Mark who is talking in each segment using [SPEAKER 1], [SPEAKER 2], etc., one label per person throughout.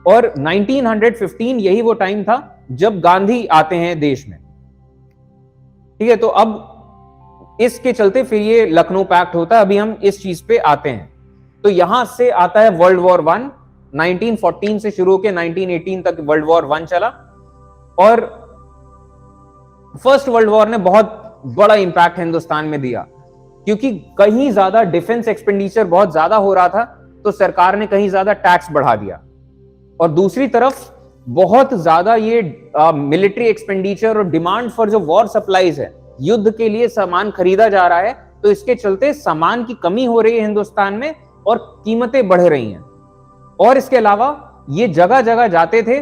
[SPEAKER 1] और 1915 यही वो टाइम था जब गांधी आते हैं देश में, ठीक है। तो अब इसके चलते फिर ये लखनऊ पैक्ट होता है। अभी हम इस चीज पे आते हैं। तो यहां से आता है वर्ल्ड वॉर वन। 1914 से शुरू होकर 1918 तक वर्ल्ड वॉर वन चला, और फर्स्ट वर्ल्ड वॉर ने बहुत बड़ा इंपैक्ट हिंदुस्तान में दिया, क्योंकि कहीं ज्यादा डिफेंस एक्सपेंडिचर बहुत ज्यादा हो रहा था, तो सरकार ने कहीं ज्यादा टैक्स बढ़ा दिया। और दूसरी तरफ बहुत ज्यादा ये मिलिट्री एक्सपेंडिचर और डिमांड फॉर जो वॉर सप्लाईज है, युद्ध के लिए सामान खरीदा जा रहा है, तो इसके चलते सामान की कमी हो रही है हिंदुस्तान में और कीमतें बढ़ रही हैं। और इसके अलावा ये जगह जगह जाते थे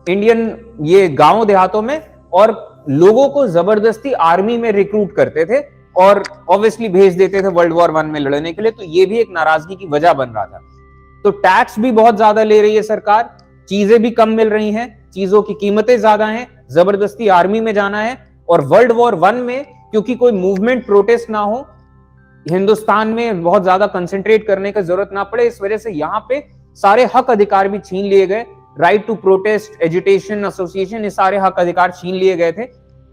[SPEAKER 1] इंडियन, ये गांव देहातों में, और लोगों को जबरदस्ती आर्मी में रिक्रूट करते थे और ऑब्वियसली भेज देते थे वर्ल्ड वॉर वन में लड़ने के लिए। तो ये भी एक नाराजगी की वजह बन रहा था। तो टैक्स भी बहुत ज्यादा ले रही है सरकार, चीजें भी कम मिल रही हैं, चीजों की कीमतें ज्यादा हैं, जबरदस्ती आर्मी में जाना है। और वर्ल्ड वॉर वन में क्योंकि कोई मूवमेंट प्रोटेस्ट ना हो, हिंदुस्तान में बहुत ज्यादा कंसंट्रेट करने की जरूरत ना पड़े, इस वजह से यहाँ पे सारे हक अधिकार भी छीन लिए गए। Right to protest, education, association, ये सारे हक अधिकार छीन लिए गए थे।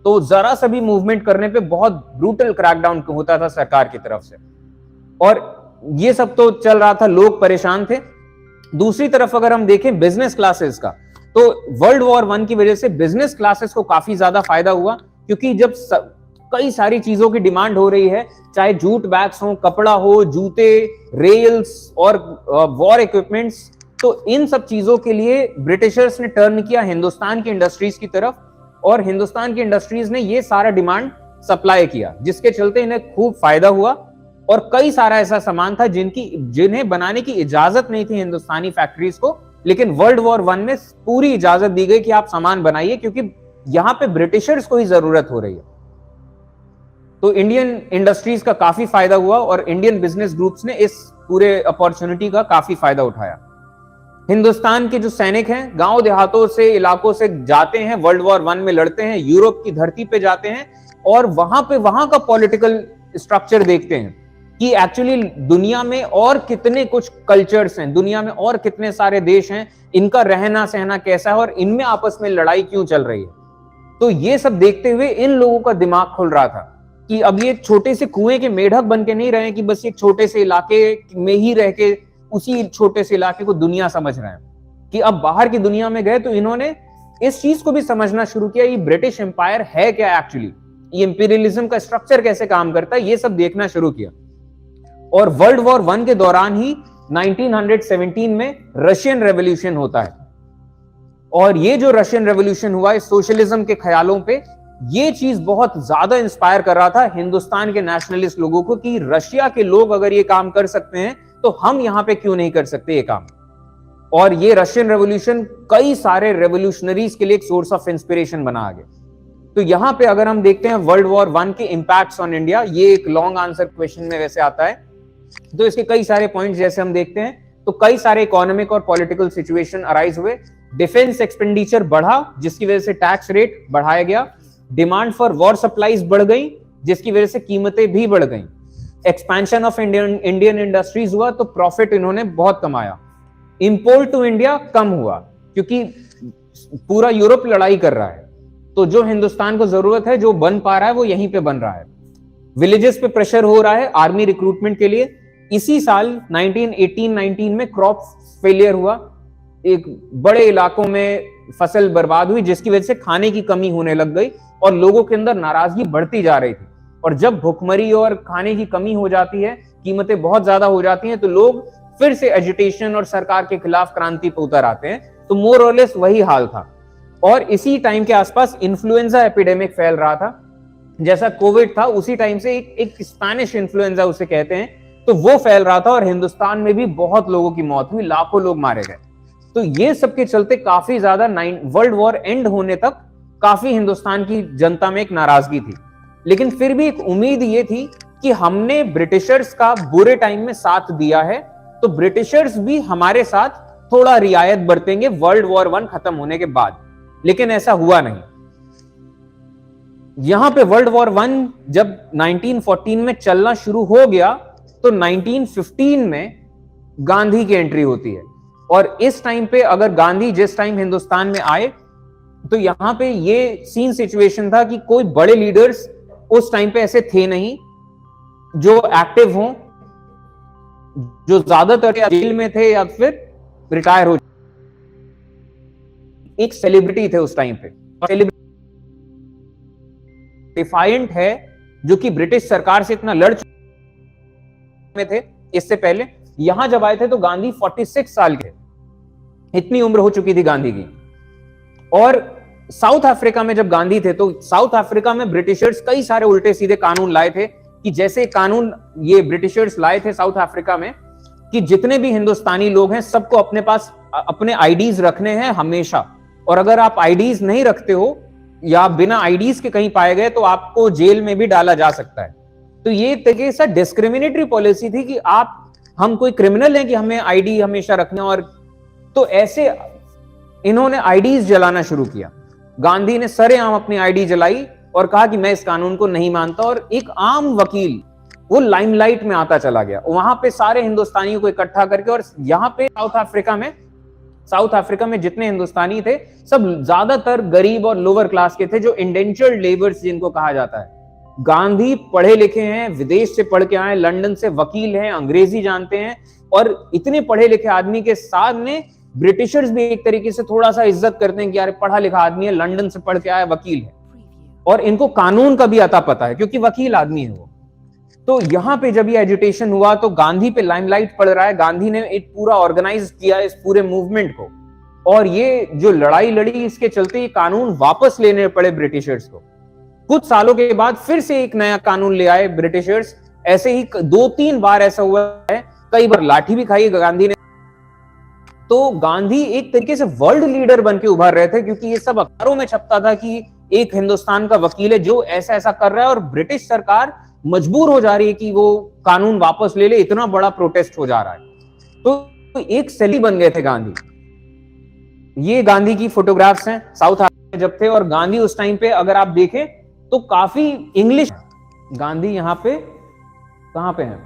[SPEAKER 1] तो जरा सा भी मूवमेंट करने पे बहुत ब्रूटल क्रैकडाउन होता था सरकार की तरफ से। और ये सब तो चल रहा था, लोग परेशान थे। दूसरी तरफ अगर हम देखें बिजनेस क्लासेस का, तो वर्ल्ड वॉर वन की वजह से बिजनेस क्लासेस को काफी ज्यादा फायदा हुआ, क्योंकि जब कई सारी चीजों की डिमांड हो रही है, चाहे जूट बैग्स हो, कपड़ा हो, जूते, रेल्स और वॉर इक्विपमेंट्स, तो इन सब चीजों के लिए ब्रिटिशर्स ने टर्न किया हिंदुस्तान की इंडस्ट्रीज की तरफ, और हिंदुस्तान की इंडस्ट्रीज ने ये सारा डिमांड सप्लाई किया, जिसके चलते इन्हें खूब फायदा हुआ। और कई सारा ऐसा सामान था जिन्हें बनाने की इजाजत नहीं थी हिंदुस्तानी फैक्ट्रीज को, लेकिन वर्ल्ड वॉर वन में पूरी इजाजत दी गई कि आप सामान बनाइए, क्योंकि यहां पे ब्रिटिशर्स को ही जरूरत हो रही है। तो इंडियन इंडस्ट्रीज का काफी फायदा हुआ और इंडियन बिजनेस ग्रुप्स ने इस पूरे अपॉर्चुनिटी का काफी फायदा उठाया। हिंदुस्तान के जो सैनिक हैं गांव देहातों से, इलाकों से जाते हैं, वर्ल्ड वॉर वन में लड़ते हैं, यूरोप की धरती पे जाते हैं, और वहां का पॉलिटिकल स्ट्रक्चर देखते हैं कि एक्चुअली दुनिया में और कितने कुछ कल्चर्स हैं, दुनिया में और कितने सारे देश हैं, इनका रहना सहना कैसा है और इनमें आपस में लड़ाई क्यों चल रही है। तो ये सब देखते हुए इन लोगों का दिमाग खुल रहा था कि अब ये छोटे से कुएं के मेढक बन के नहीं रहे कि बस एक छोटे से इलाके में ही रह के उसी छोटे से इलाके को दुनिया समझ रहे हैं, कि अब बाहर की दुनिया में गए तो इन्होंने इस चीज को भी समझना शुरू किया, ये ब्रिटिश एम्पायर है क्या एक्चुअली, ये इंपीरियलिज्म का स्ट्रक्चर कैसे काम करता है, ये सब देखना शुरू किया। और वर्ल्ड वॉर वन के दौरान ही 1917 में रशियन रेवोल्यूशन होता है, और ये जो रशियन रेवोल्यूशन हुआ इस सोशलिज्म के ख्यालों पे, ये चीज बहुत ज्यादा इंस्पायर कर रहा था हिंदुस्तान के नेशनलिस्ट लोगों को कि रशिया के लोग अगर ये काम कर सकते हैं तो हम यहां पे क्यों नहीं कर सकते ये काम। और ये रशियन रेवोल्यूशन कई सारे रेवोल्यूशनरीज के लिए एक सोर्स ऑफ इंस्पिरेशन बना आगे। तो यहां पे अगर हम देखते हैं वर्ल्ड वॉर वन के इंपैक्ट्स ऑन इंडिया, ये एक लॉन्ग आंसर क्वेश्चन में वैसे आता है, तो इसके कई सारे पॉइंट्स जैसे हम देखते हैं तो कई सारे इकोनॉमिक और पॉलिटिकल सिचुएशन अराइज हुए। डिफेंस एक्सपेंडिचर बढ़ा, जिसकी वजह से टैक्स रेट बढ़ाया गया। डिमांड फॉर वॉर सप्लाईज बढ़ गई, जिसकी वजह से कीमतें भी बढ़ गई। एक्सपेंशन ऑफ इंडियन इंडस्ट्रीज हुआ, तो प्रॉफिट इन्होंने बहुत कमाया। इंपोर्ट टू इंडिया कम हुआ, क्योंकि पूरा यूरोप लड़ाई कर रहा है, तो जो हिंदुस्तान को जरूरत है, जो बन पा रहा है, वो यहीं पे बन रहा है। विलेजेस पे प्रेशर हो रहा है आर्मी रिक्रूटमेंट के लिए। इसी साल 1918-19 में क्रॉप फेलियर हुआ, एक बड़े इलाकों में फसल बर्बाद हुई, जिसकी वजह से खाने की कमी होने लग गई और लोगों के अंदर नाराजगी बढ़ती जा रही थी। और जब भुखमरी और खाने की कमी हो जाती है, कीमतें बहुत ज्यादा हो जाती हैं, तो लोग फिर से एजिटेशन और सरकार के खिलाफ क्रांति पर उतर आते हैं। तो मोर और लेस वही हाल था। और इसी टाइम के आसपास इन्फ्लुएंजा एपिडेमिक फैल रहा था, जैसा कोविड था उसी टाइम से एक स्पेनिश इन्फ्लुएंजा उसे कहते हैं, तो वो फैल रहा था और हिंदुस्तान में भी बहुत लोगों की मौत हुई, लाखों लोग मारे गए। तो ये सब के चलते काफी ज्यादा वर्ल्ड वॉर एंड होने तक काफी हिंदुस्तान की जनता में एक नाराजगी थी। लेकिन फिर भी एक उम्मीद ये थी कि हमने ब्रिटिशर्स का बुरे टाइम में साथ दिया है, तो ब्रिटिशर्स भी हमारे साथ थोड़ा रियायत बरतेंगे वर्ल्ड वॉर वन खत्म होने के बाद। लेकिन ऐसा हुआ नहीं। यहां पे वर्ल्ड वॉर वन जब 1914 में चलना शुरू हो गया, तो 1915 में गांधी की एंट्री होती है। और इस टाइम पे अगर गांधी जिस टाइम हिंदुस्तान में आए तो यहां पे ये सीन सिचुएशन था कि कोई बड़े लीडर्स उस टाइम पे ऐसे थे नहीं जो एक्टिव हों, जो ज्यादातर जेल में थे या फिर रिटायर हो। एक सेलिब्रिटी थे उस टाइम पे, डिफाइंट है, जो कि ब्रिटिश सरकार से इतना लड़ में थे। इससे पहले यहां जब आए थे तो गांधी 46 साल के, इतनी उम्र हो चुकी थी गांधी की। और साउथ अफ्रीका में जब गांधी थे तो साउथ अफ्रीका में ब्रिटिशर्स कई सारे उल्टे सीधे कानून लाए थे, कि जैसे कानून ये ब्रिटिशर्स लाए थे साउथ अफ्रीका में कि जितने भी हिंदुस्तानी लोग हैं सबको अपने पास अपने आईडीज रखने हैं हमेशा, और अगर आप आईडीज नहीं रखते हो या बिना आईडीज के कहीं पाए गए तो आपको जेल में भी डाला जा सकता है। तो ये तरीके से डिस्क्रिमिनेटरी पॉलिसी थी कि हम कोई क्रिमिनल हैं कि हमें आईडी हमेशा रखना। और तो ऐसे इन्होंने आईडीज जलाना शुरू किया। गांधी ने सरेआम अपनी आईडी जलाई और कहा कि मैं इस कानून को नहीं मानता, और एक आम वकील वो लाइमलाइट में आता चला गया वहां पे सारे हिंदुस्तानियों को इकट्ठा करके। और यहाँ पे साउथ अफ्रीका में जितने हिंदुस्तानी थे सब ज्यादातर गरीब और लोअर क्लास के थे, जो इंडेंचर्ड लेबर्स जिनको कहा जाता है। गांधी पढ़े लिखे हैं, विदेश से पढ़ के आए, लंदन से वकील हैं, अंग्रेजी जानते हैं, और इतने पढ़े लिखे आदमी के साथ में ब्रिटिशर्स भी एक तरीके से थोड़ा सा इज्जत करते हैं कि यार पढ़ा लिखा आदमी है, लंदन से पढ़ के आया, वकील है, और इनको कानून का भी अता पता है क्योंकि वकील आदमी है वो। तो यहां पे जब ये एजिटेशन हुआ तो गांधी पे लाइमलाइट पड़ रहा है। गांधी ने एक पूरा ऑर्गेनाइज किया इस पूरे मूवमेंट को, और ये जो लड़ाई लड़ी इसके चलते ये कानून वापस लेने पड़े ब्रिटिशर्स को। कुछ सालों के बाद फिर से एक नया कानून ले आए ब्रिटिशर्स। ऐसे ही 2-3 बार ऐसा हुआ है, कई बार लाठी भी खाई गांधी ने। तो गांधी एक तरीके से वर्ल्ड लीडर बन के उभर रहे थे, क्योंकि ये सब अखबारों में छपता था कि एक हिंदुस्तान का वकील है जो ऐसा ऐसा कर रहा है, और ब्रिटिश सरकार मजबूर हो जा रही है कि वो कानून वापस ले ले, इतना बड़ा प्रोटेस्ट हो जा रहा है। तो एक सेली बन गए थे गांधी। ये गांधी की फोटोग्राफ्स हैं साउथ अफ्रीका जब थे, और गांधी उस टाइम पे अगर आप देखें तो काफी इंग्लिश। गांधी यहाँ पे कहां पे है,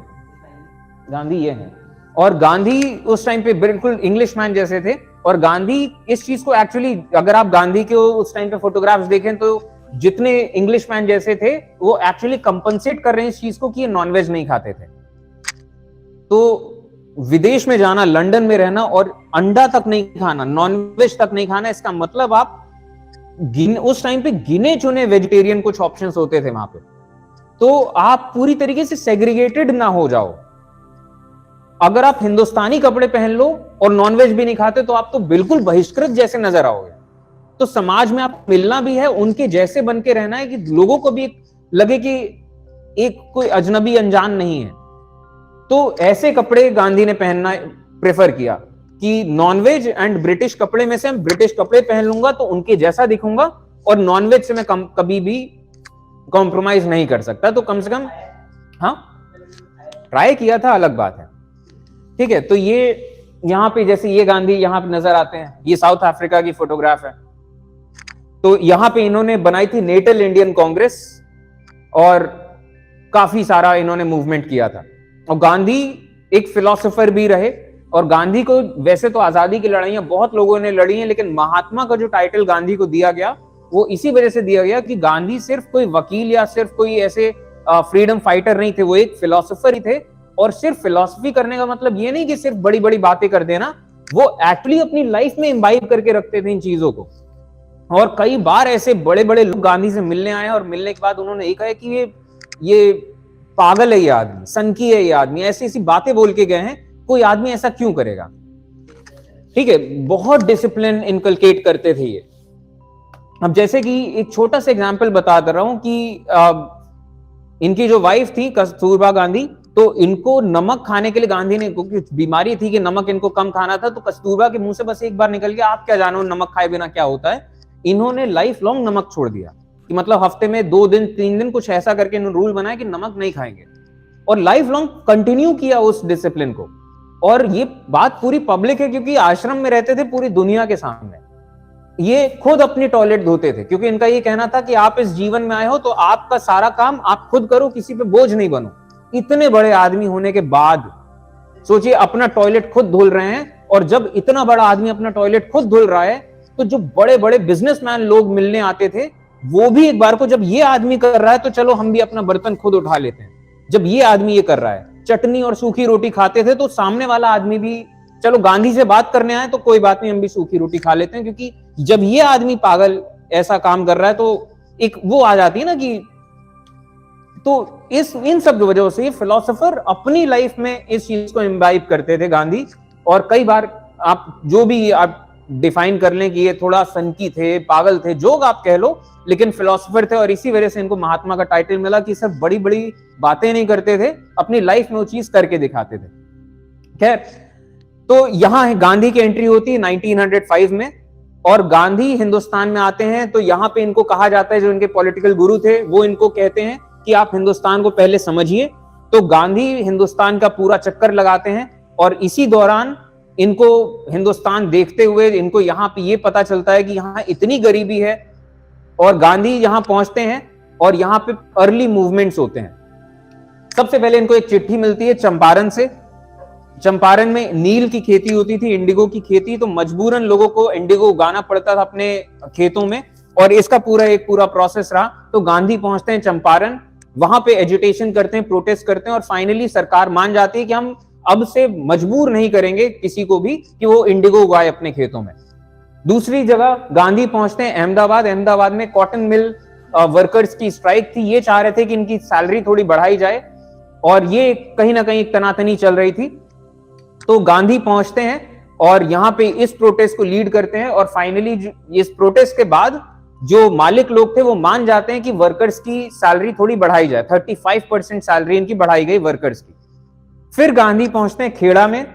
[SPEAKER 1] गांधी ये है, और गांधी उस टाइम पे बिल्कुल इंग्लिशमैन जैसे थे। और गांधी इस चीज को एक्चुअली, अगर आप गांधी के उस टाइम पे फोटोग्राफ्स देखें तो जितने इंग्लिशमैन जैसे थे वो एक्चुअली कंपनसेट कर रहे हैं इस चीज को कि ये नॉनवेज नहीं खाते थे। तो विदेश में जाना, लंदन में रहना और अंडा तक नहीं खाना, नॉनवेज तक नहीं खाना, इसका मतलब आप उस टाइम पे गिने चुने वेजिटेरियन कुछ ऑप्शंस होते थे वहां पे, तो आप पूरी तरीके से सेग्रीगेटेड ना हो जाओ। अगर आप हिंदुस्तानी कपड़े पहन लो और नॉनवेज भी नहीं खाते तो आप तो बिल्कुल बहिष्कृत जैसे नजर आओगे। तो समाज में आप मिलना भी है, उनके जैसे बन के रहना है कि लोगों को भी लगे कि एक कोई अजनबी अनजान नहीं है। तो ऐसे कपड़े गांधी ने पहनना प्रेफर किया कि नॉनवेज एंड ब्रिटिश कपड़े में से मैं ब्रिटिश कपड़े पहन लूंगा तो उनके जैसा दिखूंगा, और नॉनवेज से मैं कभी भी कॉम्प्रोमाइज नहीं कर सकता। तो कम से कम हाँ ट्राई किया था, अलग बात है, ठीक है। तो ये यहाँ पे जैसे ये गांधी यहाँ पे नजर आते हैं, ये साउथ अफ्रीका की फोटोग्राफ है। तो यहाँ पे इन्होंने बनाई थी नेटल इंडियन कांग्रेस, और काफी सारा इन्होंने मूवमेंट किया था। और गांधी एक फिलोसोफर भी रहे, और गांधी को वैसे तो आजादी की लड़ाइयां बहुत लोगों ने लड़ी हैं, लेकिन महात्मा का जो टाइटल गांधी को दिया गया वो इसी वजह से दिया गया कि गांधी सिर्फ कोई वकील या सिर्फ कोई ऐसे फ्रीडम फाइटर नहीं थे, वो एक फिलोसोफर ही थे। और सिर्फ फिलॉसफी करने का मतलब ये नहीं कि सिर्फ बड़ी बड़ी बातें कर देना, वो एक्चुअली अपनी लाइफ में इम्बाइब करके रखते थे इन चीजों को। और कई बार ऐसे बड़े बड़े लोग गांधी से मिलने आए और मिलने के बाद उन्होंने ये कहा कि ये पागल है, ये आदमी सनकी है, ये आदमी ऐसी ऐसी बातें बोल के गए हैं, कोई आदमी ऐसा क्यों करेगा। ठीक है, बहुत डिसिप्लिन इनकलकेट करते थे ये। अब जैसे कि एक छोटा सा एग्जांपल बता दे रहा हूं कि इनकी जो वाइफ थी कस्तूरबा गांधी, तो इनको नमक खाने के लिए गांधी ने, क्योंकि बीमारी थी कि नमक इनको कम खाना था, तो कस्तूरबा के मुंह से बस एक बार निकल गया, आप क्या जानो नमक खाए बिना क्या होता है। इन्होंने लाइफ लॉन्ग नमक छोड़ दिया कि मतलब हफ्ते में 2 दिन 3 दिन कुछ ऐसा करके इन्होंने रूल बनाया कि नमक नहीं खाएंगे, और लाइफ लॉन्ग कंटिन्यू किया उस डिसिप्लिन को। और ये बात पूरी पब्लिक है क्योंकि आश्रम में रहते थे पूरी दुनिया के सामने, ये खुद अपनी टॉयलेट धोते थे, क्योंकि इनका ये कहना था कि आप इस जीवन में आए हो तो आपका सारा काम आप खुद करो, किसी पे बोझ नहीं बनो। इतने बड़े आदमी होने के बाद सोचिए अपना टॉयलेट खुद धुल रहे हैं, और जब इतना बड़ा आदमी अपना टॉयलेट खुद धुल रहा है, तो जो बड़े बड़े बिजनेसमैन लोग मिलने आते थे, वो भी एक बार को जब ये आदमी कर रहा है तो चलो हम भी अपना बर्तन खुद उठा लेते हैं। जब ये आदमी ये कर रहा है, चटनी और सूखी रोटी खाते थे तो सामने वाला आदमी भी, चलो गांधी से बात करने आए तो कोई बात नहीं, हम भी सूखी रोटी खा लेते हैं, क्योंकि जब ये आदमी पागल ऐसा काम कर रहा है तो एक वो आ जाती है ना कि, तो इन सब वजहों से फिलोसोफर अपनी लाइफ में इस चीज को इम्बाइब करते थे गांधी। और कई बार आप जो भी आप डिफाइन कर लें कि ये थोड़ा सनकी थे, पागल थे, जो आप कह लो, लेकिन फिलोसोफर थे और इसी वजह से इनको महात्मा का टाइटल मिला कि सिर्फ बड़ी बड़ी बातें नहीं करते थे, अपनी लाइफ में वो चीज करके दिखाते थे। खैर, तो यहां है गांधी की एंट्री होती है 1905 में, और गांधी हिंदुस्तान में आते हैं। तो यहाँ पे इनको कहा जाता है, जो इनके पॉलिटिकल गुरु थे वो इनको कहते हैं कि आप हिंदुस्तान को पहले समझिए। तो गांधी हिंदुस्तान का पूरा चक्कर लगाते हैं और इसी दौरान इनको हिंदुस्तान देखते हुए इनको यहाँ पे ये पता चलता है कि यहाँ इतनी गरीबी है, और गांधी यहाँ पहुंचते हैं और यहाँ पे अर्ली मूवमेंट्स होते हैं। सबसे पहले इनको एक चिट्ठी मिलती है चंपारण से। चंपारण में नील की खेती होती थी, इंडिगो की खेती, तो मजबूरन लोगों को इंडिगो उगाना पड़ता था अपने खेतों में, और इसका पूरा प्रोसेस रहा। तो गांधी पहुंचते हैं चंपारण, वहां पे एजुटेशन करते हैं, प्रोटेस्ट करते हैं, और फाइनली सरकार मान जाती है कि हम अब से मजबूर नहीं करेंगे किसी को भी कि वो इंडिगो उगाए अपने खेतों में। दूसरी जगह गांधी पहुंचते हैं अहमदाबाद। अहमदाबाद में कॉटन मिल वर्कर्स की स्ट्राइक थी, ये चाह रहे थे कि इनकी सैलरी थोड़ी बढ़ाई जाए, और ये कहीं ना कहीं तनातनी चल रही थी। तो गांधी पहुंचते हैं और यहाँ पे इस प्रोटेस्ट को लीड करते हैं, और फाइनली इस प्रोटेस्ट के बाद जो मालिक लोग थे वो मान जाते हैं कि वर्कर्स की सैलरी थोड़ी बढ़ाई जाए। 35% सैलरी इनकी बढ़ाई गई वर्कर्स की। फिर गांधी पहुंचते हैं खेड़ा में।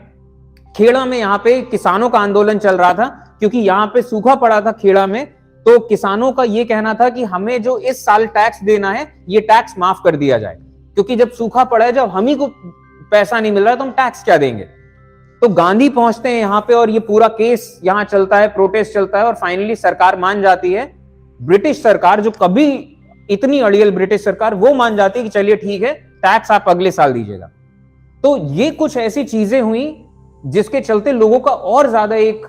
[SPEAKER 1] खेड़ा में यहाँ पे किसानों का आंदोलन चल रहा था, क्योंकि यहाँ पे सूखा पड़ा था खेड़ा में। तो किसानों का ये कहना था कि हमें जो इस साल टैक्स देना है, ये टैक्स माफ कर दिया जाए, क्योंकि जब सूखा पड़ा है, जब हम ही को पैसा नहीं मिल रहा है तो हम टैक्स क्या देंगे। तो गांधी पहुंचते हैं यहाँ पे और ये पूरा केस यहाँ चलता है, प्रोटेस्ट चलता है, और फाइनली सरकार मान जाती है। ब्रिटिश सरकार, जो कभी इतनी अड़ियल ब्रिटिश सरकार, वो मान जाती है कि चलिए ठीक है, टैक्स आप अगले साल दीजिएगा। तो ये कुछ ऐसी चीजें हुई जिसके चलते लोगों का और ज्यादा एक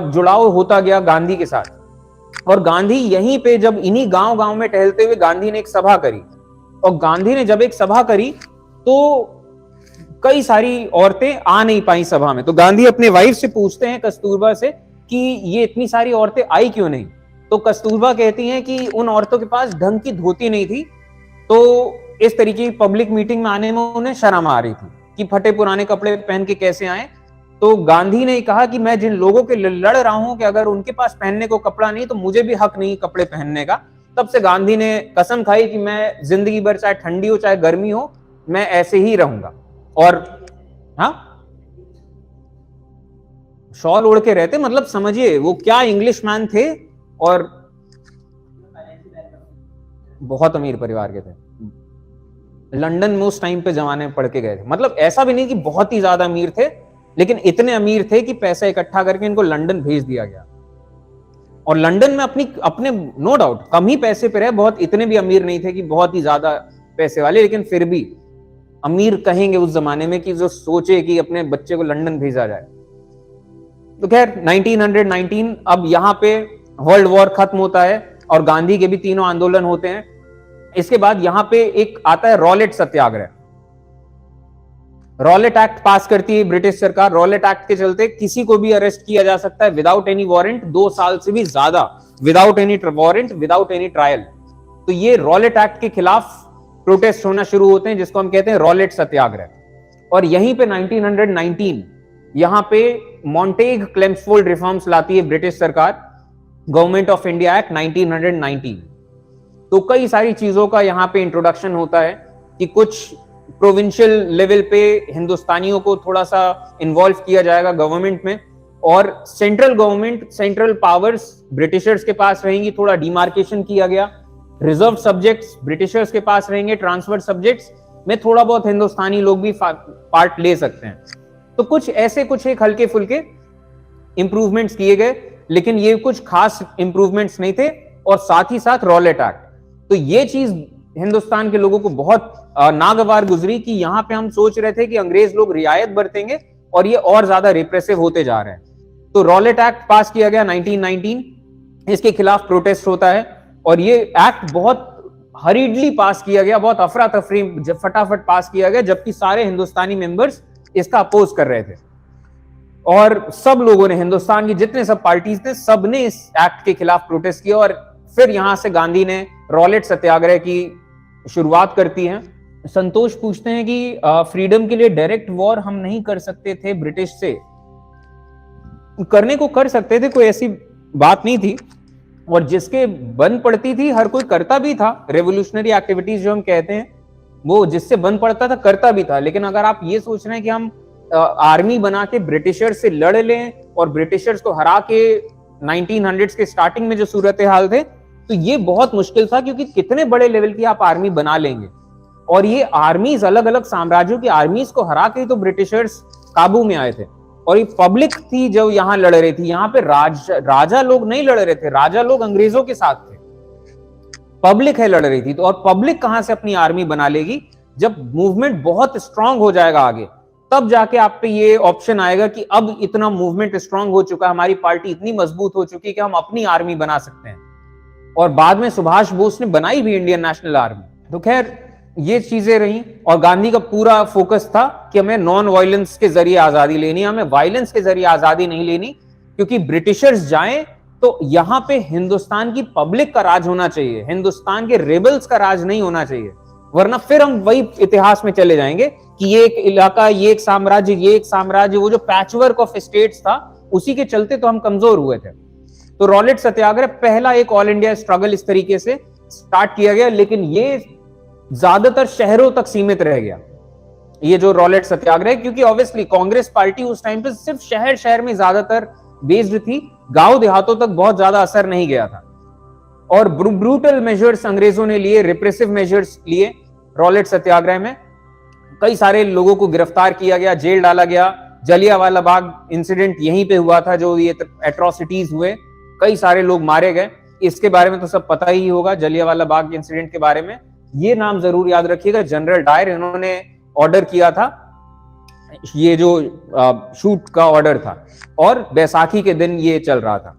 [SPEAKER 1] जुड़ाव होता गया गांधी के साथ। और गांधी यहीं पे, जब इन्हीं गांव गांव में टहलते हुए गांधी ने एक सभा करी, और गांधी ने जब एक सभा करी तो कई सारी औरतें आ नहीं पाई सभा में। तो गांधी अपने वाइफ से पूछते हैं, कस्तूरबा से, कि ये इतनी सारी औरतें आई क्यों नहीं। तो कस्तूरबा कहती हैं कि उन औरतों के पास ढंग की धोती नहीं थी, तो इस तरीके की पब्लिक मीटिंग में आने में उन्हें शर्म आ रही थी कि फटे पुराने कपड़े पहन के कैसे आए। तो गांधी ने कहा कि मैं जिन लोगों के लड़ रहा हूं कि अगर उनके पास पहनने को कपड़ा नहीं तो मुझे भी हक नहीं कपड़े पहनने का। तब से गांधी ने कसम खाई कि मैं जिंदगी भर, चाहे ठंडी हो चाहे गर्मी हो, मैं ऐसे ही रहूंगा। और हाँ, शॉल ओढ़ के रहते, मतलब समझिए वो क्या इंग्लिश मैन थे, और बहुत अमीर परिवार के थे। लंदन में उस टाइम पे जमाने में पढ़ के गए थे। मतलब ऐसा भी नहीं कि बहुत ही ज्यादा अमीर थे, लेकिन इतने अमीर थे कि पैसा इकट्ठा करके इनको लंदन भेज दिया गया। और लंदन में अपने नो डाउट कम ही पैसे पे रहे, बहुत इतने भी अमीर नहीं थे कि बहुत ही ज्यादा पैसे वाले, लेकिन फिर भी अमीर कहेंगे उस जमाने में कि जो सोचे कि अपने बच्चे को लंदन भेजा जाए। तो खैर 1919, अब यहाँ पे वर्ल्ड वॉर खत्म होता है और गांधी के भी तीनों आंदोलन होते हैं। इसके बाद यहाँ पे एक आता है रॉलेट सत्याग्रह। रॉलेट एक्ट पास करती है ब्रिटिश सरकार। रॉलेट एक्ट के चलते किसी को भी अरेस्ट किया जा सकता है विदाउट एनी वारंट, 2 साल से भी ज्यादा, without any warrant, without any trial. तो ये रॉलेट एक्ट के खिलाफ प्रोटेस्ट होना शुरू होते हैं, जिसको हम कहते हैं रॉलेट सत्याग्रह। और यहीं पे 1919 यहाँ पे मॉन्टेग क्लेम्सफोर्ड रिफॉर्म्स लाती है ब्रिटिश सरकार, गवर्नमेंट ऑफ इंडिया एक्ट 1919। तो कई सारी चीजों का यहाँ पे इंट्रोडक्शन होता है कि कुछ प्रोविंशियल लेवल पे हिंदुस्तानियों को थोड़ा सा इन्वॉल्व किया जाएगा गवर्नमेंट में, और central government, central powers Britishers के पास रहेंगी, थोड़ा डिमार्केशन किया गया। रिजर्व सब्जेक्ट्स ब्रिटिशर्स के पास रहेंगे, ट्रांसफर सब्जेक्ट्स में थोड़ा बहुत हिंदुस्तानी लोग भी पार्ट ले सकते हैं। तो कुछ ऐसे कुछ एक हल्के फुल्के इंप्रूवमेंट्स किए गए, लेकिन ये कुछ खास इंप्रूवमेंट्स नहीं थे। और साथ ही साथ रॉलेट एक्ट, तो ये चीज हिंदुस्तान के लोगों को बहुत नागवार गुजरी कि यहाँ पे हम सोच रहे थे कि अंग्रेज लोग रियायत बरतेंगे और ये और ज्यादा रिप्रेसिव होते जा रहे हैं। तो रॉलेट एक्ट पास किया गया 1919, इसके खिलाफ प्रोटेस्ट होता है और ये एक्ट बहुत हरीडली पास किया गया, बहुत अफरा तफरी फटाफट पास किया गया, जबकि सारे हिंदुस्तानी मेंबर्स इसका अपोज कर रहे थे। और सब लोगों ने, हिंदुस्तान की जितने सब पार्टीज थे, सब ने इस एक्ट के खिलाफ प्रोटेस्ट किया और फिर यहां से गांधी ने रॉलेट सत्याग्रह की शुरुआत करती है। संतोष पूछते हैं कि फ्रीडम के लिए डायरेक्ट वॉर हम नहीं कर सकते थे ब्रिटिश से? करने को कर सकते थे, कोई ऐसी बात नहीं थी, और जिसके बन पड़ती थी हर कोई करता भी था। रेवोल्यूशनरी एक्टिविटीज जो हम कहते हैं, वो जिससे बन पड़ता था करता भी था। लेकिन अगर आप ये सोच रहे हैं कि हम आर्मी बना के ब्रिटिशर्स से लड़ लें और ब्रिटिशर्स को हरा के 1900s के स्टार्टिंग में जो सूरत हाल थे, तो ये बहुत मुश्किल था, क्योंकि कितने बड़े लेवल की आप आर्मी बना लेंगे। और ये आर्मीज, अलग अलग साम्राज्यों की आर्मीज को हरा के तो ब्रिटिशर्स काबू में आए थे। और ये पब्लिक थी जो यहां लड़ रही थी, यहां पे राजा लोग नहीं लड़ रहे थे, राजा लोग अंग्रेजों के साथ थे, पब्लिक है लड़ रही थी। तो और पब्लिक कहां से अपनी आर्मी बना लेगी? जब मूवमेंट बहुत स्ट्रांग हो जाएगा आगे, तब जाके आप पे ये ऑप्शन आएगा कि अब इतना मूवमेंट स्ट्रांग हो चुका है, हमारी पार्टी इतनी मजबूत हो चुकी है कि हम अपनी आर्मी बना सकते हैं। और बाद में सुभाष बोस ने बनाई भी इंडियन नेशनल आर्मी। तो खैर ये चीजें रही, और गांधी का पूरा फोकस था कि हमें नॉन वायलेंस के जरिए आजादी लेनी, हमें वायलेंस के जरिए आजादी नहीं लेनी, क्योंकि ब्रिटिशर्स जाएं तो यहां पे हिंदुस्तान की पब्लिक का राज होना चाहिए, हिंदुस्तान के रेबल्स का राज नहीं होना चाहिए। वरना फिर हम वही इतिहास में चले जाएंगे कि ये एक इलाका, ये एक साम्राज्य, ये एक साम्राज्य, वो जो पैचवर्क ऑफ स्टेट्स था, उसी के चलते तो हम कमजोर हुए थे। तो रॉलेट सत्याग्रह पहला एक ऑल इंडिया स्ट्रगल इस तरीके से स्टार्ट किया गया, लेकिन ये ज्यादातर शहरों तक सीमित रह गया, ये जो रॉलेट सत्याग्रह, क्योंकि ऑब्वियसली कांग्रेस पार्टी उस टाइम पे सिर्फ शहर शहर में ज्यादातर बेस्ड थी, गांव देहातों तक बहुत ज्यादा असर नहीं गया था। और ब्रूटल मेजर्स अंग्रेजों ने लिए, रिप्रेसिव मेजर्स लिए रॉलेट सत्याग्रह में। कई सारे लोगों को गिरफ्तार किया गया, जेल डाला गया। जलियांवाला बाग इंसिडेंट यहीं पे हुआ था, जो ये एट्रोसिटीज हुए, कई सारे लोग मारे गए। इसके बारे में तो सब पता ही होगा, जलियांवाला बाग इंसिडेंट के बारे में। ये नाम जरूर याद रखिएगा, जनरल डायर, इन्होंने ऑर्डर किया था, ये जो शूट का ऑर्डर था, और बैसाखी के दिन ये चल रहा था।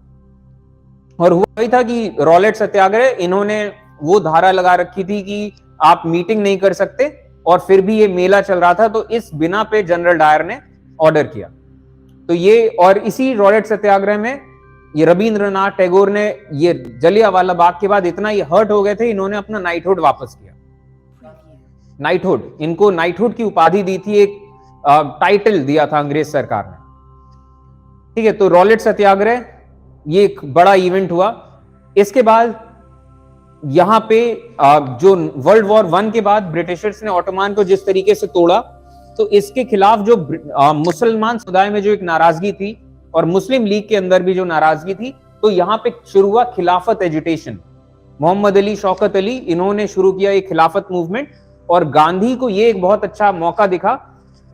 [SPEAKER 1] और हुआ ही था कि रॉलेट सत्याग्रह, इन्होंने वो धारा लगा रखी थी कि आप मीटिंग नहीं कर सकते, और फिर भी ये मेला चल रहा था, तो इस बिना पे जनरल डायर ने ऑर्डर किया। तो ये, और इसी रॉलेट सत्याग्रह में ये रविंद्रनाथ टैगोर ने, ये जलियांवाला बाग के बाद इतना ये हर्ट हो गए थे, इन्होंने अपना नाइटहुड वापस किया। नाइटहुड, इनको नाइटहुड की उपाधि दी थी, एक टाइटल दिया था अंग्रेज सरकार ने। ठीक है, तो रॉलेट सत्याग्रह ये एक बड़ा इवेंट हुआ। इसके बाद यहां पे जो वर्ल्ड वॉर 1 के बाद ब्रिटिशर्स ने ऑटोमान को जिस तरीके से तोड़ा, तो इसके खिलाफ जो मुसलमान समुदाय में जो एक नाराजगी थी, और मुस्लिम लीग के अंदर भी जो नाराजगी थी, तो यहां पे शुरू हुआ खिलाफत एजुटेशन। मोहम्मद अली, शौकत अली, इन्होंने शुरू किया एक खिलाफत मूवमेंट, और गांधी को ये एक बहुत अच्छा मौका दिखा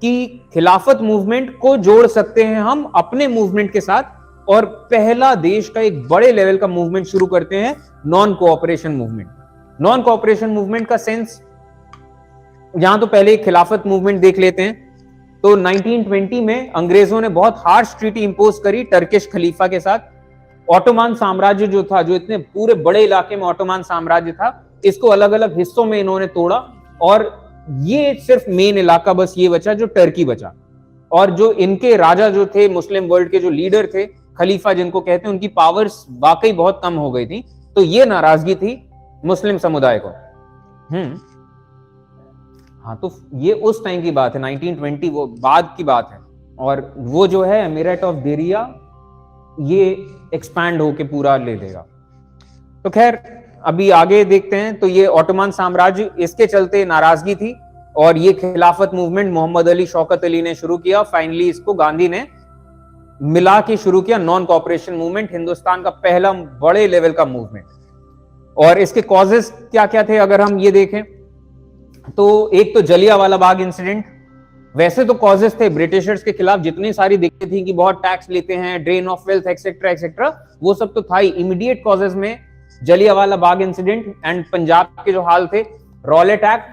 [SPEAKER 1] कि खिलाफत मूवमेंट को जोड़ सकते हैं हम अपने मूवमेंट के साथ, और पहला देश का एक बड़े लेवल का मूवमेंट शुरू करते हैं, non cooperation movement. Non cooperation movement का सेंस, यहां तो पहले खिलाफत मूवमेंट देख लेते हैं। तो 1920 में अंग्रेजों ने बहुत हार्श ट्रीटी इंपोज करी टर्किश खलीफा के साथ। ऑटोमान साम्राज्य जो था, जो इतने पूरे बड़े इलाके में ऑटोमान साम्राज्य था, इसको अलग अलग हिस्सों में इन्होंने तोड़ा, और ये सिर्फ मेन इलाका बस ये बचा जो टर्की बचा। और जो इनके राजा जो थे, मुस्लिम वर्ल्ड के जो लीडर थे, खलीफा जिनको कहते हैं, उनकी पावर्स वाकई बहुत कम हो गई थी। तो ये नाराजगी थी मुस्लिम समुदाय को। हाँ, तो ये उस टाइम की बात है, 1920, वो बाद की बात है। और वो जो है एमिरेट ऑफ बेरिया, ये एक्सपैंड होके पूरा ले लेगा। तो खैर अभी आगे देखते हैं। तो ये ऑटोमान साम्राज्य, इसके चलते नाराजगी थी, और ये खिलाफत मूवमेंट मोहम्मद अली, शौकत अली ने शुरू किया। फाइनली इसको गांधी ने मिला के शुरू किया, नॉन कोऑपरेशन मूवमेंट, हिंदुस्तान का पहला बड़े लेवल का मूवमेंट। और इसके कॉजेस क्या क्या थे अगर हम ये देखें, तो एक तो जलियांवाला बाग इंसिडेंट। वैसे तो कॉजेस थे ब्रिटिशर्स के खिलाफ, जितनी सारी दिक्कतें थी कि बहुत टैक्स लेते हैं, drain of wealth, etcetera etcetera, वो सब तो था ही। इमीडिएट कॉजेस में जलियांवाला बाग इंसिडेंट एंड पंजाब के जो हाल थे, रॉलेट एक्ट,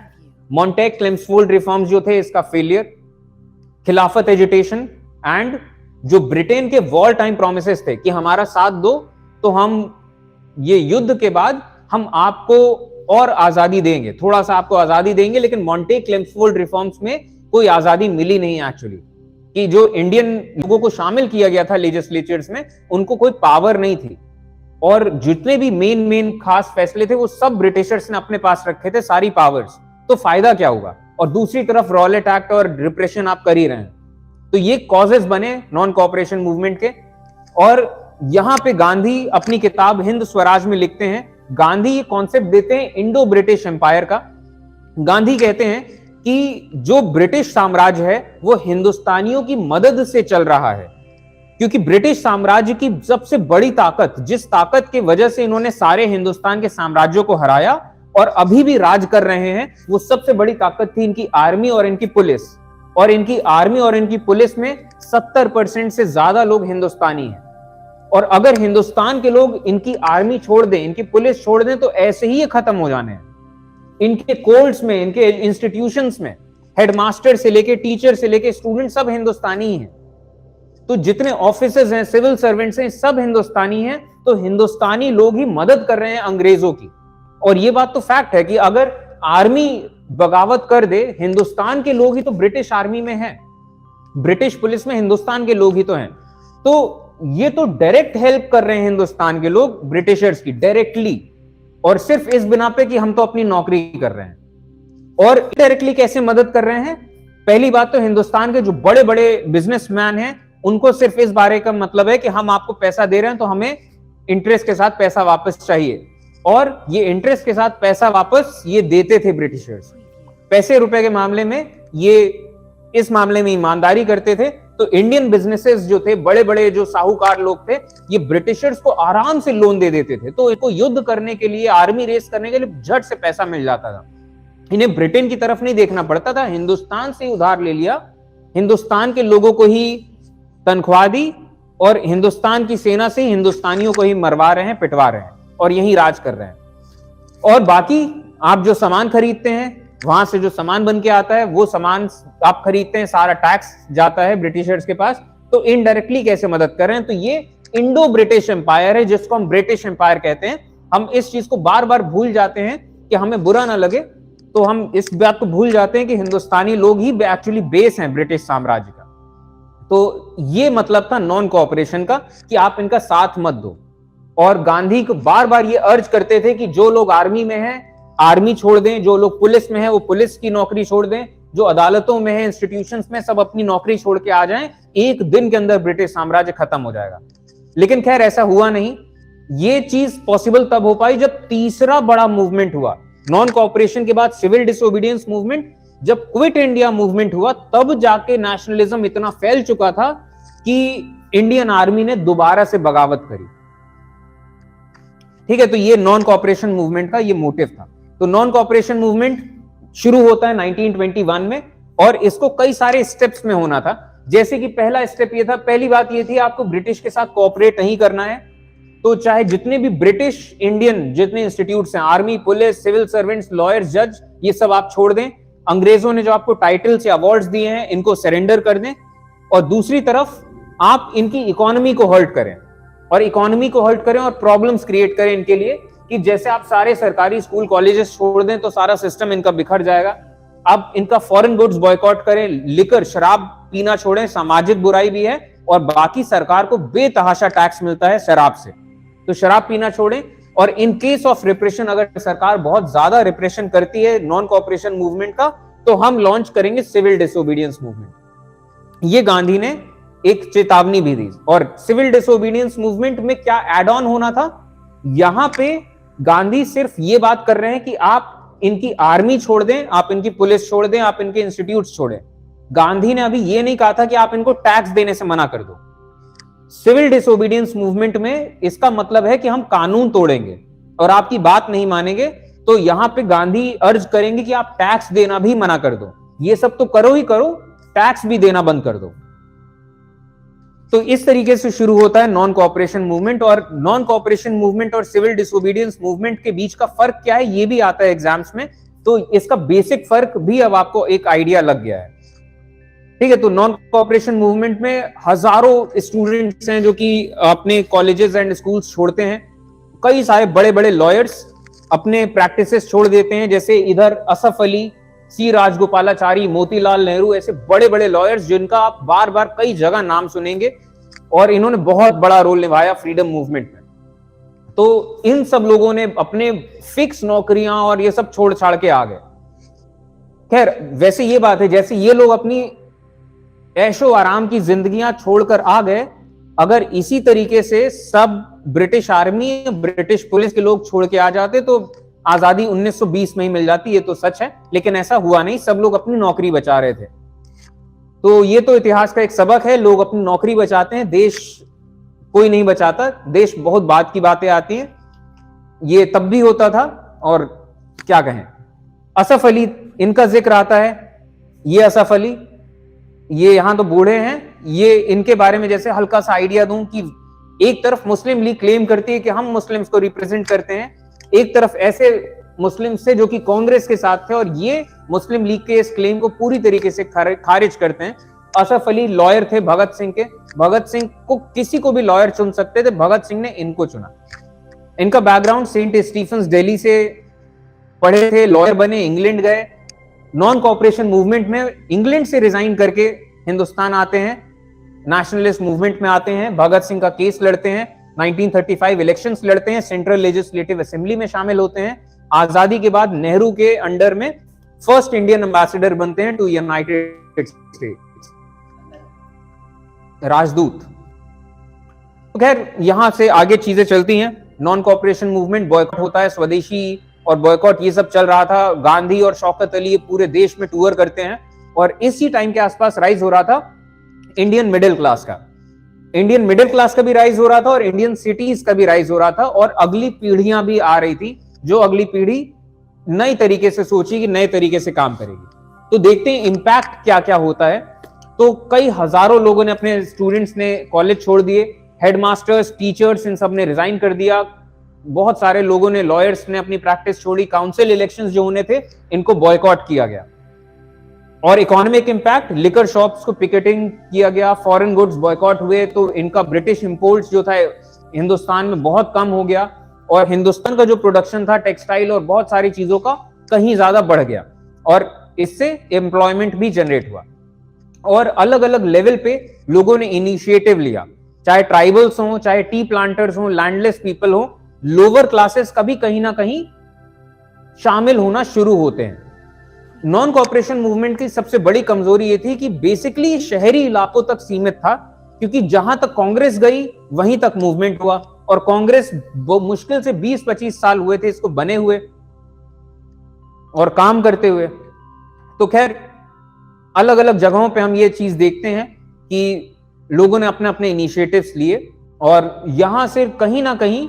[SPEAKER 1] मॉन्टेग क्लेम्सफोल्ड रिफॉर्म्स जो थे, इसका फेलियर, खिलाफत एजुटेशन, एंड जो ब्रिटेन के वॉर टाइम प्रोमिसेस थे कि हमारा साथ दो तो हम ये युद्ध के बाद हम आपको और आजादी देंगे, थोड़ा सा आपको आजादी देंगे, लेकिन मॉन्टे-क्लेम्सफोर्ड रिफॉर्म्स में कोई आजादी मिली नहीं एक्चुअली, कि जो इंडियन लोगों को शामिल किया गया था लेजिस्लेचर्स में उनको कोई पावर नहीं थी, और जितने भी मेन खास फैसले थे वो सब ब्रिटिशर्स ने अपने पास रखे थे, सारी पावर्स। तो फायदा क्या होगा? और दूसरी तरफ रॉलेट एक्ट और रिप्रेशन आप कर ही रहे हैं। तो ये कॉजेस बने नॉन कोऑपरेशन मूवमेंट के। और यहां पे गांधी अपनी किताब हिंद स्वराज में लिखते हैं, गांधी ये कॉन्सेप्ट देते हैं इंडो ब्रिटिश एम्पायर का। गांधी कहते हैं कि जो ब्रिटिश साम्राज्य है वो हिंदुस्तानियों की मदद से चल रहा है, क्योंकि ब्रिटिश साम्राज्य की सबसे बड़ी ताकत, जिस ताकत की वजह से इन्होंने सारे हिंदुस्तान के साम्राज्यों को हराया और अभी भी राज कर रहे हैं, वो सबसे बड़ी ताकत थी इनकी आर्मी और इनकी पुलिस। और इनकी आर्मी और इनकी पुलिस में 70% से ज्यादा लोग हिंदुस्तानी हैं। और अगर हिंदुस्तान के लोग इनकी आर्मी छोड़ दें, इनकी पुलिस छोड़ दें, तो ऐसे ही ये खत्म हो जाने हैं। इनके कोर्ट्स में, इनके इंस्टीट्यूशंस में हेडमास्टर से लेके टीचर से लेके स्टूडेंट सब हिंदुस्तानी ही हैं। तो जितने ऑफिसर्स हैं, सिविल सर्वेंट्स हैं, सब हिंदुस्तानी हैं। तो हिंदुस्तानी लोग ही मदद कर रहे हैं अंग्रेजों की। और ये बात तो फैक्ट है कि अगर आर्मी बगावत कर दे, हिंदुस्तान के लोग ही तो ब्रिटिश आर्मी में हैं, ब्रिटिश पुलिस में हिंदुस्तान के लोग ही तो हैं। तो ये तो डायरेक्ट हेल्प कर रहे हैं हिंदुस्तान के लोग ब्रिटिशर्स की, डायरेक्टली, और सिर्फ इस बिना पे कि हम तो अपनी नौकरी कर रहे हैं। और डायरेक्टली कैसे मदद कर रहे हैं? पहली बात तो हिंदुस्तान के जो बड़े बड़े बिजनेसमैन हैं उनको सिर्फ इस बारे का मतलब है कि हम आपको पैसा दे रहे हैं तो हमें इंटरेस्ट के साथ पैसा वापस चाहिए। और ये इंटरेस्ट के साथ पैसा वापस ये देते थे ब्रिटिशर्स। पैसे रुपए के मामले में ये इस मामले में ईमानदारी करते थे। तो इंडियन बिजनेसेस जो थे, बड़े बड़े जो साहूकार लोग थे, ये ब्रिटिशर्स को आराम से लोन दे देते थे। तो इनको युद्ध करने के लिए, आर्मी रेस करने के लिए झट से पैसा मिल जाता था। इन्हें ब्रिटेन की तरफ नहीं देखना पड़ता था, हिंदुस्तान से उधार ले लिया, हिंदुस्तान के लोगों को ही तनख्वाह दी और हिंदुस्तान की सेना से हिंदुस्तानियों को ही मरवा रहे हैं, पिटवा रहे हैं और यही राज कर रहे हैं। और बाकी आप जो सामान खरीदते हैं, वहां से जो सामान बन के आता है वो सामान आप खरीदते हैं, सारा टैक्स जाता है ब्रिटिशर्स के पास। तो इनडायरेक्टली कैसे मदद कर रहे हैं? तो ये इंडो ब्रिटिश एम्पायर है, जिसको हम ब्रिटिश एम्पायर कहते हैं। हम इस चीज को बार बार भूल जाते हैं कि हमें बुरा ना लगे, तो हम इस बात को भूल जाते हैं कि हिंदुस्तानी लोग ही एक्चुअली बेस हैं ब्रिटिश साम्राज्य का। तो ये मतलब था नॉन कोऑपरेशन का, कि आप इनका साथ मत दो। और गांधी को बार बार ये अर्ज करते थे कि जो लोग आर्मी में हैं आर्मी छोड़ दें, जो लोग पुलिस में हैं वो पुलिस की नौकरी छोड़ दें, जो अदालतों में है, इंस्टीट्यूशंस में, सब अपनी नौकरी छोड़ के आ जाएं। एक दिन के अंदर ब्रिटिश साम्राज्य खत्म हो जाएगा। लेकिन खैर ऐसा हुआ नहीं। ये चीज पॉसिबल तब हो पाई जब तीसरा बड़ा मूवमेंट हुआ नॉन कोऑपरेशन के बाद, सिविल डिसोबीडियंस मूवमेंट। जब क्विट इंडिया मूवमेंट हुआ तब जाके नेशनलिज्म इतना फैल चुका था कि इंडियन आर्मी ने दोबारा से बगावत करी। ठीक है, तो ये नॉन कोऑपरेशन मूवमेंट का ये मोटिव था। तो नॉन कोऑपरेशन मूवमेंट शुरू होता है 1921 में, और इसको कई सारे स्टेप्स में होना था। जैसे कि पहला स्टेप ये था, पहली बात ये थी आपको ब्रिटिश के साथ कोऑपरेट नहीं करना है। तो चाहे जितने भी ब्रिटिश इंडियन जितने इंस्टीट्यूट्स हैं, army, police, civil servants, lawyers, जज, ये सब आप छोड़ दें। अंग्रेजों ने जो आपको टाइटल्स या अवार्ड्स दिए हैं इनको सरेंडर कर दें। और दूसरी तरफ आप इनकी इकोनॉमी को हर्ट करें, और इकोनॉमी को हर्ट करें और प्रॉब्लम्स क्रिएट करें इनके लिए, कि जैसे आप सारे सरकारी स्कूल कॉलेजेस छोड़ दें तो सारा सिस्टम इनका बिखर जाएगा। आप इनका फॉरेन गुड्स बॉयकॉट करें, लिकर, शराब पीना छोड़ें, सामाजिक बुराई भी है, और बाकी सरकार को बेतहाशा टैक्स मिलता है शराब से, तो शराब पीना छोड़ें। और इन केस ऑफ रिप्रेशन, अगर सरकार बहुत ज्यादा रिप्रेशन करती है नॉन कोऑपरेशन मूवमेंट का, तो हम लॉन्च करेंगे सिविल डिसोबीडियंस मूवमेंट। ये गांधी ने एक चेतावनी भी दी। और सिविल डिसोबीडियंस मूवमेंट में क्या एड ऑन होना था, यहां पे गांधी सिर्फ ये बात कर रहे हैं कि आप इनकी आर्मी छोड़ दें, आप इनकी पुलिस छोड़ दें, आप इनके इंस्टीट्यूट्स छोड़ें। गांधी ने अभी ये नहीं कहा था कि आप इनको टैक्स देने से मना कर दो। सिविल डिसोबीडियंस मूवमेंट में इसका मतलब है कि हम कानून तोड़ेंगे और आपकी बात नहीं मानेंगे। तो यहां पे गांधी अर्ज करेंगे कि आप टैक्स देना भी मना कर दो। ये सब तो करो ही करो, टैक्स भी देना बंद कर दो। तो इस तरीके से शुरू होता है नॉन कोऑपरेशन मूवमेंट। और नॉन कोऑपरेशन मूवमेंट और सिविल डिसोबीडियंस मूवमेंट के बीच का फर्क क्या है, ये भी आता है एग्जाम्स में। तो इसका बेसिक फर्क भी अब आपको एक आइडिया लग गया है। ठीक है, तो नॉन कोऑपरेशन मूवमेंट में हजारों स्टूडेंट्स हैं जो कि अपने कॉलेजेस एंड स्कूल्स छोड़ते हैं। कई सारे बड़े बड़े लॉयर्स अपने प्रैक्टिसेस छोड़ देते हैं, जैसे इधर असफ अली, सी राजगोपालाचारी, मोतीलाल नेहरू, ऐसे बड़े बड़े लॉयर्स जिनका आप बार बार कई जगह नाम सुनेंगे, और इन्होंने बहुत बड़ा रोल निभाया फ्रीडम मूवमेंट में। तो इन सब लोगों ने अपने फिक्स नौकरियां और ये सब छोड़ छाड़ के आ गए। खैर, वैसे ये बात है, जैसे ये लोग अपनी ऐशो आराम की जिंदगियां छोड़कर आ गए, अगर इसी तरीके से सब ब्रिटिश आर्मी, ब्रिटिश पुलिस के लोग छोड़ के आ जाते तो आजादी 1920 में ही मिल जाती, ये तो सच है। लेकिन ऐसा हुआ नहीं, सब लोग अपनी नौकरी बचा रहे थे। तो ये तो इतिहास का एक सबक है, लोग अपनी नौकरी बचाते हैं, देश कोई नहीं बचाता। देश बहुत बाद की बातें आती हैं, ये तब भी होता था। और क्या कहें, असफ अली, इनका जिक्र आता है। ये असफ अली, ये यहां तो बूढ़े हैं, ये इनके बारे में जैसे हल्का सा आइडिया दूं कि एक तरफ मुस्लिम लीग क्लेम करती है कि हम मुस्लिम्स को रिप्रेजेंट करते हैं, एक तरफ ऐसे मुस्लिम से जो कि कांग्रेस के साथ थे, और ये मुस्लिम लीग के इस क्लेम को पूरी तरीके से खारिज करते हैं। असफ अली लॉयर थे भगत सिंह के, भगत सिंह को किसी को भी लॉयर चुन सकते थे, भगत सिंह ने इनको चुना। इनका बैकग्राउंड सेंट स्टीफेंस दिल्ली से पढ़े थे, लॉयर बने, इंग्लैंड गए, नॉन कोऑपरेशन मूवमेंट में इंग्लैंड से रिजाइन करके हिंदुस्तान आते हैं, नेशनलिस्ट मूवमेंट में आते हैं, भगत सिंह का केस लड़ते हैं, 1935 इलेक्शंस लड़ते हैं, सेंट्रल लेजिस्लेटिव असेंबली में शामिल होते हैं। आजादी के बाद नेहरू के अंडर में फर्स्ट इंडियन एम्बेसडर बनते हैं टू यूनाइटेड स्टेट्स, राजदूत। तो खैर, यहां से आगे चीजें चलती हैं। नॉन कोऑपरेशन मूवमेंट, बॉयकॉट होता है, स्वदेशी और बॉयकॉट ये सब चल रहा था। गांधी और शौकत अली पूरे देश में टूर करते हैं, और इसी टाइम के आसपास राइज हो रहा था इंडियन मिडिल क्लास का। इंडियन मिडिल क्लास का भी राइज हो रहा था, और इंडियन सिटीज का भी राइज हो रहा था, और अगली पीढ़ियां भी आ रही थी, जो अगली पीढ़ी नई तरीके से सोचेगी, नए तरीके से काम करेगी। तो देखते हैं इंपैक्ट क्या क्या होता है। तो कई हजारों लोगों ने, अपने स्टूडेंट्स ने कॉलेज छोड़ दिए, हेडमास्टर्स, टीचर्स, इन सब ने रिजाइन कर दिया। बहुत सारे लोगों ने, लॉयर्स ने अपनी प्रैक्टिस छोड़ी। काउंसिल इलेक्शंस जो होने थे, इनको बॉयकॉट किया गया। और इकोनॉमिक इंपैक्ट, लिकर शॉप्स को पिकेटिंग किया गया, फॉरेन गुड्स बॉयकॉट हुए, तो इनका ब्रिटिश इंपोर्ट्स जो था हिंदुस्तान में बहुत कम हो गया, और हिंदुस्तान का जो प्रोडक्शन था टेक्सटाइल और बहुत सारी चीजों का, कहीं ज्यादा बढ़ गया, और इससे एम्प्लॉयमेंट भी जनरेट हुआ। और अलग अलग लेवल पे लोगों ने इनिशिएटिव लिया, चाहे ट्राइबल्स हो, चाहे टी प्लांटर्स हो, लैंडलेस पीपल हो, लोअर क्लासेस का भी कहीं ना कहीं शामिल होना शुरू होते हैं। नॉन कोऑपरेशन मूवमेंट की सबसे बड़ी कमजोरी ये थी कि बेसिकली शहरी इलाकों तक सीमित था, क्योंकि जहां तक कांग्रेस गई वहीं तक मूवमेंट हुआ, और कांग्रेस मुश्किल से 20-25 साल हुए थे इसको बने हुए और काम करते हुए। तो खैर, अलग अलग जगहों पे हम ये चीज देखते हैं कि लोगों ने अपने अपने इनिशिएटिव्स लिए, और यहां से कहीं ना कहीं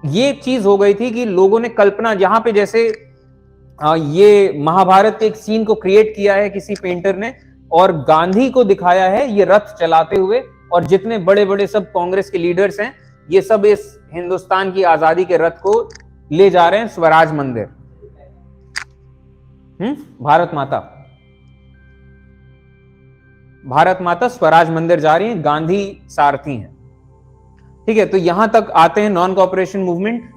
[SPEAKER 1] ये चीज हो गई थी कि लोगों ने कल्पना, यहां पे जैसे ये महाभारत के एक सीन को क्रिएट किया है किसी पेंटर ने, और गांधी को दिखाया है ये रथ चलाते हुए, और जितने बड़े बड़े सब कांग्रेस के लीडर्स हैं, ये सब इस हिंदुस्तान की आजादी के रथ को ले जा रहे हैं स्वराज मंदिर। भारत माता स्वराज मंदिर जा रही है, गांधी सारथी हैं। ठीक है, तो यहां तक आते हैं नॉन कोऑपरेशन मूवमेंट।